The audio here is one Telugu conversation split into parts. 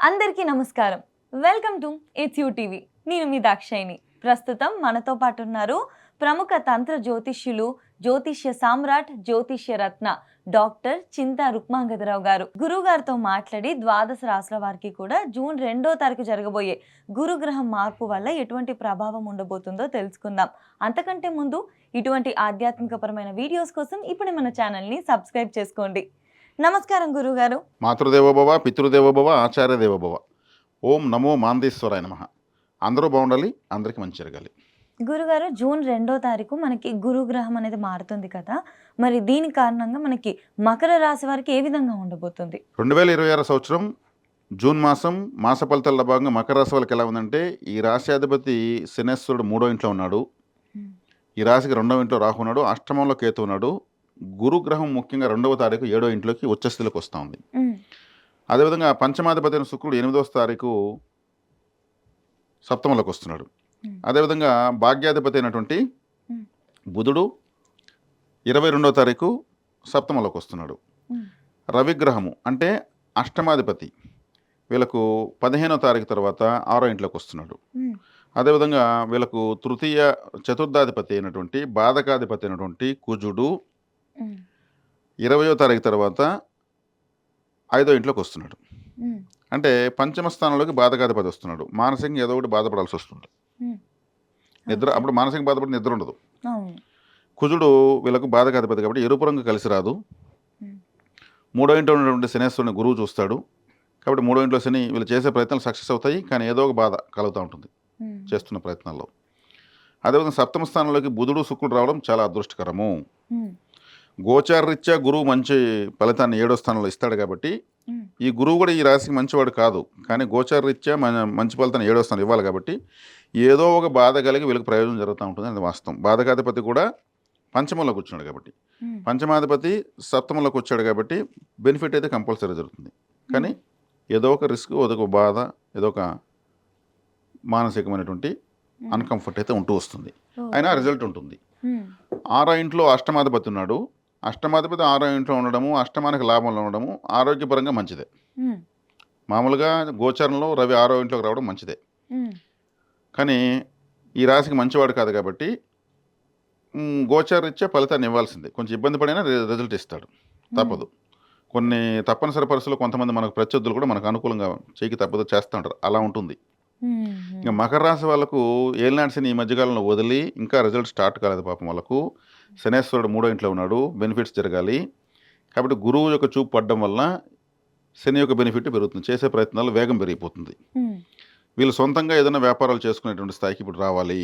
అందరికీ నమస్కారం. Welcome to it's you TV. నేను మీ దాక్షాయిని. ప్రస్తుతం మనతో పాటు ఉన్నారు ప్రముఖ తంత్ర జ్యోతిష్యులు, జ్యోతిష్య సామ్రాట్, జ్యోతిష్య రత్న డాక్టర్ చింతా రుక్మాంగదరావు గారు. గురువు గారితో మాట్లాడి ద్వాదశ రాశుల వారికి కూడా జూన్ 2వ తారీఖు జరగబోయే గురుగ్రహం మార్పు వల్ల ఎటువంటి ప్రభావం ఉండబోతుందో తెలుసుకుందాం. అంతకంటే ముందు ఇటువంటి ఆధ్యాత్మికపరమైన వీడియోస్ కోసం ఇప్పుడు మన ఛానల్ని సబ్స్క్రైబ్ చేసుకోండి. నమస్కారం గురుగారు. మాతృదేవోభవ, పితృదేవోభవ, ఆచార్య దేవోభవ. ఓం నమో మాందేశ్వరాయ నమః. అందరూ బాగుండాలి, అందరికీ మంచి జరగాలి. గురుగారు, జూన్ 2వ తారీఖు మనకి గురుగ్రహం అనేది మారుతుంది కదా, మరి దీని కారణంగా మనకి మకర రాశి వారికి ఏ విధంగా ఉండబోతుంది? 2026 సంవత్సరం జూన్ మాసం మాస ఫలితాల భాగంగా మకర రాశి వాళ్ళకి ఎలా ఉందంటే, ఈ రాశ్యాధిపతి శనేశ్వరుడు 3వ ఇంట్లో ఉన్నాడు. ఈ రాశికి 2వ ఇంట్లో రాహు ఉన్నాడు, అష్టమంలో కేతు ఉన్నాడు. గురుగ్రహం ముఖ్యంగా 2వ తారీఖు 7వ ఇంట్లోకి ఉచ్చస్థితిలోకి వస్తూ ఉంది. అదేవిధంగా పంచమాధిపతి అయిన శుక్రుడు 8వ తారీఖు సప్తమంలోకి వస్తున్నాడు. అదేవిధంగా భాగ్యాధిపతి అయినటువంటి బుధుడు 22వ తారీఖు సప్తమంలోకి వస్తున్నాడు. రవిగ్రహము అంటే అష్టమాధిపతి వీళ్ళకు 15వ తారీఖు తర్వాత 6వ ఇంట్లోకి వస్తున్నాడు. అదేవిధంగా వీళ్ళకు తృతీయ చతుర్థాధిపతి అయినటువంటి బాధకాధిపతి అయినటువంటి కుజుడు 20వ తారీఖు తర్వాత 5వ ఇంట్లోకి వస్తున్నాడు. అంటే పంచమ స్థానంలోకి బాధకాధిపతి వస్తున్నాడు. మానసికంగా ఏదో ఒకటి బాధపడాల్సి వస్తుంది. నిద్ర అప్పుడు మానసికంగా బాధపడి నిద్ర ఉండదు. కుజుడు వీళ్ళకు బాధకాధిపతి కాబట్టి ఎరుపు రంగు కలిసి రాదు. 3వ ఇంట్లో ఉన్నటువంటి శనేశ్వరుని గురువు చూస్తాడు కాబట్టి 3వ ఇంట్లో శని వీళ్ళు చేసే ప్రయత్నాలు సక్సెస్ అవుతాయి, కానీ ఏదో ఒక బాధ కలుగుతూ ఉంటుంది చేస్తున్న ప్రయత్నాల్లో. అదేవిధంగా సప్తమ స్థానంలోకి బుధుడు శుక్రుడు రావడం చాలా అదృష్టకరము. గోచారరీత్యా గురువు మంచి ఫలితాన్ని 7వ స్థానంలో ఇస్తాడు కాబట్టి ఈ గురువు కూడా ఈ రాశికి మంచివాడు కాదు, కానీ గోచారరీత్యా మంచి ఫలితాన్ని 7వ స్థానం ఇవ్వాలి కాబట్టి ఏదో ఒక బాధ కలిగి వీళ్ళకి ప్రయోజనం జరుగుతూ ఉంటుంది. అది వాస్తవం. బాధకాధిపతి కూడా పంచమంలోకి వచ్చాడు కాబట్టి, పంచమాధిపతి సప్తమంలోకి వచ్చాడు కాబట్టి బెనిఫిట్ అయితే కంపల్సరీ జరుగుతుంది. కానీ ఏదో ఒక రిస్క్, ఏదో ఒక బాధ, ఏదో ఒక మానసికమైనటువంటి అన్కంఫర్ట్ అయితే ఉంటూ వస్తుంది. అయినా రిజల్ట్ ఉంటుంది. 6వ ఇంట్లో అష్టమాధిపతి ఉన్నాడు. అష్టమాధిపతి 6వ ఇంట్లో ఉండడము, అష్టమానికి లాభంలో ఉండడము ఆరోగ్యపరంగా మంచిదే. మామూలుగా గోచారంలో రవి 6వ ఇంట్లోకి రావడం మంచిదే, కానీ ఈ రాశికి మంచివాడు కాదు కాబట్టి గోచారీత్యా ఫలితాన్ని ఇవ్వాల్సిందే. కొంచెం ఇబ్బంది పడినా రిజల్ట్ ఇస్తాడు, తప్పదు. కొన్ని తప్పనిసరి పరిస్థితుల్లో కొంతమంది మనకు ప్రత్యర్థులు కూడా మనకు అనుకూలంగా చేయకి తప్పదు చేస్తూ ఉంటారు, అలా ఉంటుంది. ఇంకా మకర రాశి వాళ్ళకు ఏలినాటి శని ఈ మధ్యకాలంలో వదిలి ఇంకా రిజల్ట్ స్టార్ట్ కాలేదు పాపం వాళ్ళకు. శనేశ్వరుడు 3వ ఇంట్లో ఉన్నాడు, బెనిఫిట్స్ జరగాలి కాబట్టి గురువు యొక్క చూపు పడడం వల్ల శని యొక్క బెనిఫిట్ పెరుగుతుంది, చేసే ప్రయత్నాలు వేగం పెరిగిపోతుంది. వీళ్ళు సొంతంగా ఏదైనా వ్యాపారాలు చేసుకునేటువంటి స్థాయికి ఇప్పుడు రావాలి.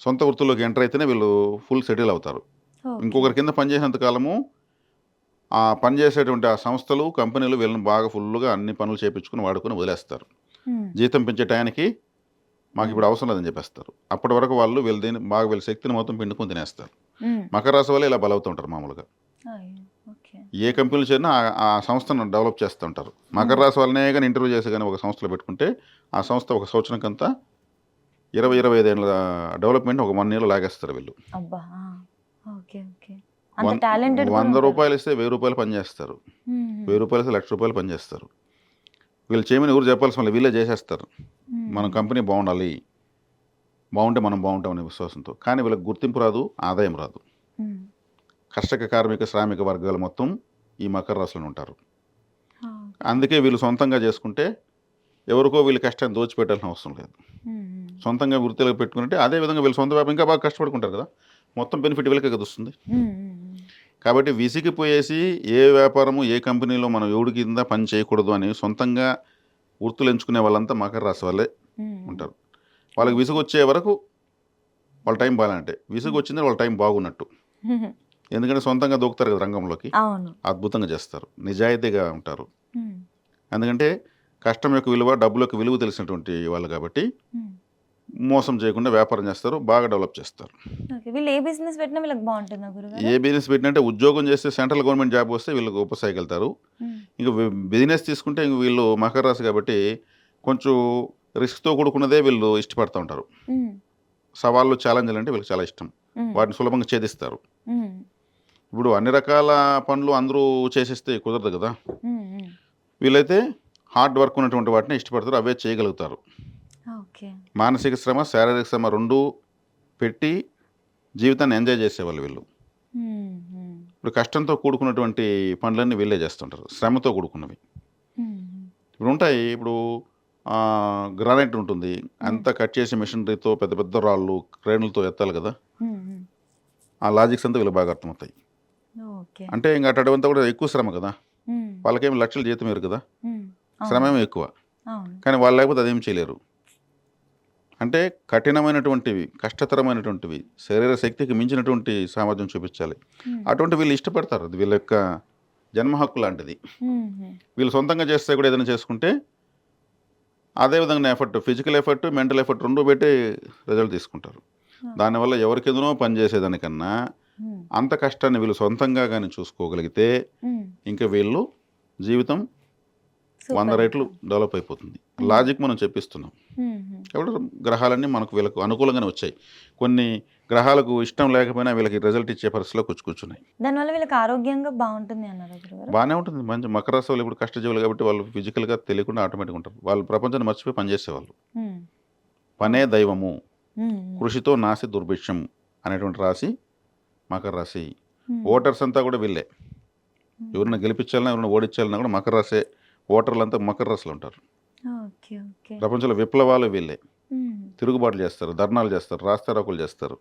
సొంత వృత్తుల్లోకి ఎంటర్ అయితేనే వీళ్ళు ఫుల్ సెటిల్ అవుతారు. ఇంకొకరి కింద పనిచేసినంత కాలము ఆ పనిచేసేటువంటి ఆ సంస్థలు, కంపెనీలు వీళ్ళని బాగా ఫుల్గా అన్ని పనులు చేయించుకుని వాడుకొని వదిలేస్తారు. జీతం పెంచే టయానికి మాకు ఇప్పుడు అవసరం లేదని చెప్పేస్తారు. అప్పటి వరకు వాళ్ళు వీళ్ళ శక్తిని మొత్తం పిండుకొని తినేస్తారు. మకర రాశి వాళ్ళు ఇలా బలవుతూ ఉంటారు. మామూలుగా ఏ కంపెనీలు చేరినా ఆ సంస్థను డెవలప్ చేస్తూ ఉంటారు. మకర రాశి వాళ్ళనే కానీ ఇంటర్వ్యూ చేసి కానీ ఒక సంస్థలో పెట్టుకుంటే ఆ సంస్థ ఒక సంవత్సరంకంతా 20-25 ఏళ్ళ డెవలప్మెంట్ ఒక 1 ఇయర్లో లాగేస్తారు వీళ్ళు. 100 రూపాయలు ఇస్తే 1000 రూపాయలు పనిచేస్తారు, 1000 రూపాయలు ఇస్తే 1,00,000 రూపాయలు పనిచేస్తారు. వీళ్ళు చేయమని ఎవరు చెప్పాల్సిన వాళ్ళు వీళ్ళే చేసేస్తారు. మన కంపెనీ బాగుండాలి, బాగుంటే మనం బాగుంటామనే విశ్వాసంతో. కానీ వీళ్ళకి గుర్తింపు రాదు, ఆదాయం రాదు. కర్షక, కార్మిక, శ్రామిక వర్గాలు మొత్తం ఈ మకర రాశిలో ఉంటారు. అందుకే వీళ్ళు సొంతంగా చేసుకుంటే ఎవరికో వీళ్ళు కష్టాన్ని దోచిపెట్టాల్సిన అవసరం లేదు. సొంతంగా వృత్తిలో పెట్టుకుంటే అదే విధంగా వీళ్ళు సొంత వ్యాపారం ఇంకా బాగా కష్టపడుకుంటారు కదా, మొత్తం బెనిఫిట్ వీళ్ళకే కదా వస్తుంది. కాబట్టి విసిగిపోయేసి ఏ వ్యాపారము, ఏ కంపెనీలో మనం ఎవడి కింద పని చేయకూడదు అని సొంతంగా వృత్తులు ఎంచుకునే వాళ్ళంతా మకర రాశి వాళ్ళే ఉంటారు. వాళ్ళకి విసుగు వచ్చే వరకు వాళ్ళ టైం బాగాలంటే, విసుగు వచ్చింది వాళ్ళ టైం బాగున్నట్టు. ఎందుకంటే సొంతంగా దూకుతారు కదా రంగంలోకి, అద్భుతంగా చేస్తారు, నిజాయితీగా ఉంటారు. ఎందుకంటే కష్టం యొక్క విలువ, డబ్బుల యొక్క విలువ తెలిసినటువంటి వాళ్ళు కాబట్టి మోసం చేయకుండా వ్యాపారం చేస్తారు, బాగా డెవలప్ చేస్తారు. ఏ బిజినెస్ పెట్టినా వీళ్ళకి బాగుంటుందా గురుగారు? ఏ బిజినెస్ పెట్టినంటే ఉద్యోగం చేస్తే సెంట్రల్ గవర్నమెంట్ జాబ్ వస్తే వీళ్ళకి ఉపసాయగలుగుతారు. ఇంకా బిజినెస్ తీసుకుంటే ఇంక వీళ్ళు మకర రాశి కాబట్టి కొంచెం రిస్క్తో కూడుకున్నదే వీళ్ళు ఇష్టపడుతూ ఉంటారు. సవాళ్ళు, ఛాలెంజ్లు అంటే వీళ్ళకి చాలా ఇష్టం, వాటిని సులభంగా ఛేదిస్తారు. ఇప్పుడు అన్ని రకాల పనులు అందరూ చేసేస్తే కుదరదు కదా. వీళ్ళైతే హార్డ్ వర్క్ ఉన్నటువంటి వాటిని ఇష్టపడతారు, అవే చేయగలుగుతారు. ఓకే. మానసిక శ్రమ, శారీరక శ్రమ 2 పెట్టి జీవితాన్ని ఎంజాయ్ చేసేవాళ్ళు వీళ్ళు. ఇప్పుడు కష్టంతో కూడుకున్నటువంటి పనులన్నీ వీళ్ళే చేస్తుంటారు, శ్రమతో కూడుకున్నవి. ఇప్పుడు ఉంటాయి, ఇప్పుడు గ్రానైట్ ఉంటుంది, అంతా కట్ చేసి మిషనరీతో పెద్ద పెద్ద రాళ్ళు క్రేన్లతో ఎత్తాలి కదా, ఆ లాజిక్స్ అంతా వీళ్ళు బాగా అర్థమవుతాయి. ఓకే. అంటే ఇంకా అటువంతా కూడా ఎక్కువ శ్రమ కదా, వాళ్ళకేమి లక్షల జీతం వేరు కదా, శ్రమ ఏమో ఎక్కువ, అవును. కానీ వాళ్ళు లేకపోతే అదేం చేయలేరు. అంటే కఠినమైనటువంటివి, కష్టతరమైనటువంటివి, శరీర శక్తికి మించినటువంటి సామర్థ్యం చూపించాలి. అటువంటి వీళ్ళు ఇష్టపడతారు, అది వీళ్ళ యొక్క జన్మ హక్కు లాంటిది. వీళ్ళు సొంతంగా చేస్తే కూడా ఏదైనా చేసుకుంటే అదేవిధంగా effort, physical effort, mental effort 2 పెట్టి రిజల్ట్ తీసుకుంటారు. దానివల్ల ఎవరికెందునో పని చేసేదానికన్నా అంత కష్టాన్ని వీళ్ళు సొంతంగా కానీ చూసుకోగలిగితే ఇంకా వీళ్ళు జీవితం 100 రెట్లు డెవలప్ అయిపోతుంది. లాజిక్ మనం చెప్పిస్తున్నాం కాబట్టి గ్రహాలన్నీ మనకు వీళ్ళకు అనుకూలంగానే వచ్చాయి. కొన్ని గ్రహాలకు ఇష్టం లేకపోయినా వీళ్ళకి రిజల్ట్ ఇచ్చే పరిస్థితిలో కూర్చున్నాయి. దానివల్ల వీళ్ళకి ఆరోగ్యంగా బాగుంటుంది అన్నారు గురుగారు. బాగానే ఉంటుంది. మంచి మకర రాశి వాళ్ళు ఇప్పుడు కష్టజీవులు కాబట్టి వాళ్ళు ఫిజికల్గా తెలియకుండా ఆటోమేటిక్గా ఉంటారు. వాళ్ళు ప్రపంచాన్ని మర్చిపోయి పనిచేసేవాళ్ళు. పనే దైవము, కృషితో నాసి దుర్భిక్షం అనేటువంటి రాశి మకర రాశి. ఓటర్స్ అంతా కూడా వీళ్ళే. ఎవరైనా గెలిపించాలన్నా ఎవరైనా ఓడించాలన్నా కూడా మకర రాశే. ఓటర్లు అంతా మకర రాశిలో ఉంటారు. ప్రపంచంలో విప్లవాలు వీళ్ళే. తిరుగుబాట్లు చేస్తారు, ధర్నాలు చేస్తారు, రాస్తారోకులు చేస్తారు.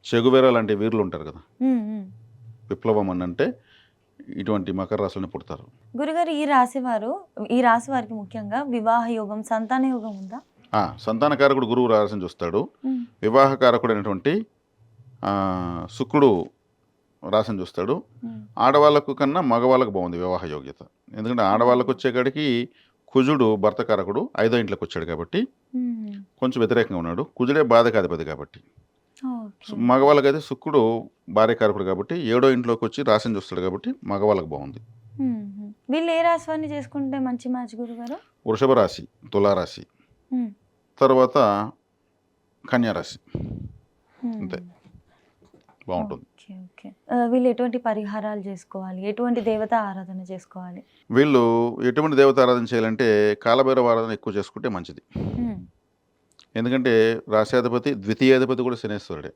చెగువేరా లాంటి వీరులు ఉంటారు కదా, విప్లవం అని అంటే ఇటువంటి మకర రాశిలోనే పుడతారు. గురుగారు, ఈ రాశి వారికి ముఖ్యంగా వివాహ యోగం, సంతాన యోగం ఉందా? సంతానకారకుడు గురువు రాశిని చూస్తాడు. వివాహకారకుడు అయినటువంటి శుక్రుడు రాశిని చూస్తాడు. ఆడవాళ్ళకు కన్నా మగవాళ్ళకు బాగుంది వివాహ యోగ్యత. ఎందుకంటే ఆడవాళ్ళకు వచ్చేకాడికి కుజుడు భర్తకారకుడు 5వ ఇంట్లోకి వచ్చాడు కాబట్టి కొంచెం వ్యతిరేకంగా ఉన్నాడు. కుజుడే బాధకాధిపతి కాబట్టి. మగవాళ్ళకైతే శుక్రుడు భార్యకారకుడు కాబట్టి 7వ ఇంట్లోకి వచ్చి రాశిని చూస్తాడు కాబట్టి మగవాళ్ళకు బాగుంది. వీళ్ళు ఏ రాశి వారిని చేసుకుంటే మంచి మ్యాచ్ గురుగారు? వృషభ రాశి, తులారాశి, తర్వాత కన్యారాశి, అంతే బాగుంటుంది. వీళ్ళు ఎటువంటి పరిహారాలు చేసుకోవాలి, ఎటువంటి దేవత ఆరాధన చేసుకోవాలి? వీళ్ళు ఎటువంటి దేవత ఆరాధన చేయాలంటే కాలభైరవ ఆరాధన ఎక్కువ చేసుకుంటే మంచిది. ఎందుకంటే రాశ్యాధిపతి, ద్వితీయాధిపతి కూడా శనేశ్వరుడే.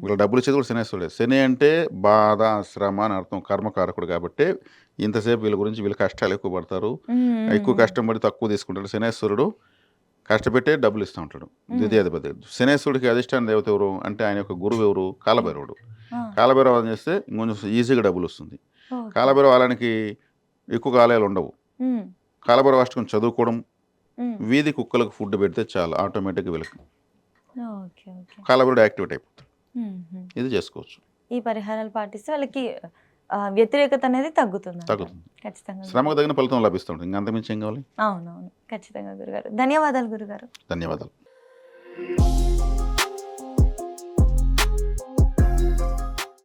వీళ్ళు డబ్బులు ఇచ్చేది కూడా శనేశ్వరుడే. శని అంటే బాధ, శ్రమ అని అర్థం, కర్మకారకుడు కాబట్టి ఇంతసేపు వీళ్ళ గురించి వీళ్ళు కష్టాలు ఎక్కువ పడతారు, ఎక్కువ కష్టం పడి తక్కువ తీసుకుంటాడు. శనేశ్వరుడు కష్టపెట్టే డబ్బులు ఇస్తూ ఉంటాడు. ద్వితీయాధిపతి. శనేశ్వరుడికి అధిష్టాన దేవత ఎవరు అంటే ఆయన యొక్క గురువు ఎవరు? కాలభైరవుడు. కాలభైరవ ఆలయం చేస్తే ఇంకొంచెం ఈజీగా డబ్బులు వస్తుంది. కాలభైరవ ఆలయానికి ఎక్కువ ఆలయాలు ఉండవు. కాలభైరవ అష్టకం చదువుకోవడం, వీధి కుక్కలకు ఫుడ్ పెడితే చాలు, ఆటోమేటిక్గా వీళ్ళకి కాలభైరవుడు యాక్టివేట్ అయిపోతాడు. ఇది చేసుకోవచ్చు. ఈ పరిహారాలు పాటిస్తే వాళ్ళకి వ్యతిరేకత అనేది తగ్గుతుంది. ఖచ్చితంగా శ్రమకు తగిన ఫలితం లభిస్తుంది. ఇంకా అంతమించి ఏం కావాలి? అవునవును, ఖచ్చితంగా గురుగారు. ధన్యవాదాలు గురుగారు. ధన్యవాదాలు.